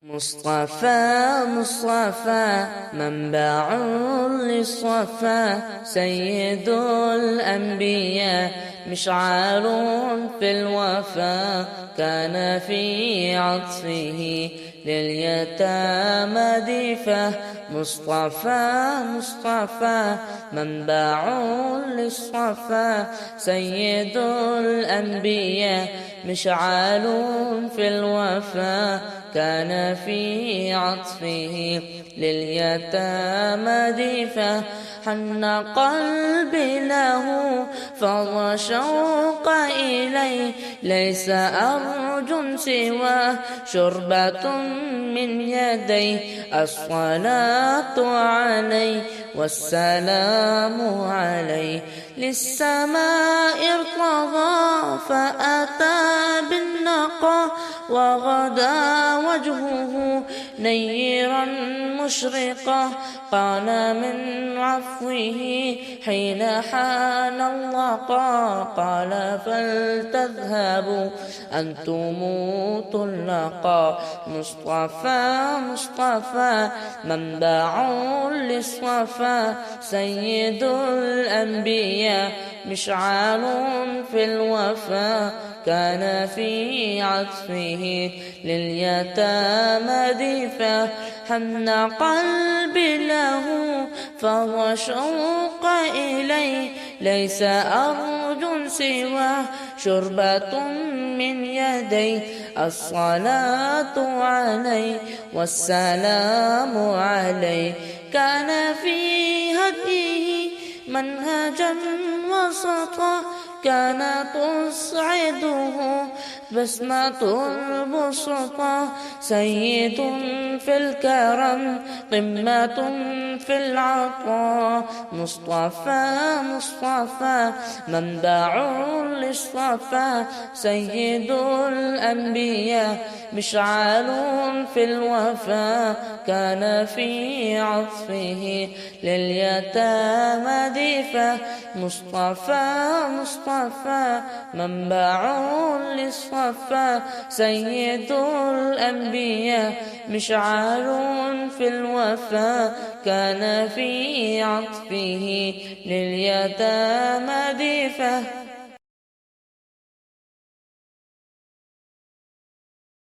مصطفى مصطفى منبع للصفا سيد الأنبياء مشعل في الوفا كان في عطفه لليتامى دفا مصطفى مصطفى منبع للصفا سيد الأنبياء مشعل في الوفا كان في عطفه لليتامى دفا حن قلبي له فضى شوق إليه ليس أرج سوى شربة من يديه الصلاة عليه والسلام عليه للسماء ارتضى فأتى بالنقى وغدا وجهه نيرا مشرقا قال من عفوه حين حان اللقاء قال فلتذهبوا أنتم طلقا مصطفى مصطفى منبع للصفا سيد الأنبياء مشعل في الوفا كان في عطفه لليتامى دفا حن قلبي له فهو شوق إليه ليس أرج سوى شربة من يديه الصلاة عليه والسلام عليه كان في هديه منهجا وسطا كان تصعده بسمة البسطى سيد في الكرم قمة في العطاء مصطفى مصطفى منبع للصفا سيد الأنبياء مشعل في الوفا كان في عطفه لليتامى دفا مصطفى مصطفى منبع للصفا سيد الأنبياء مشعل في الوفا كان في عطفه لليتامى دفا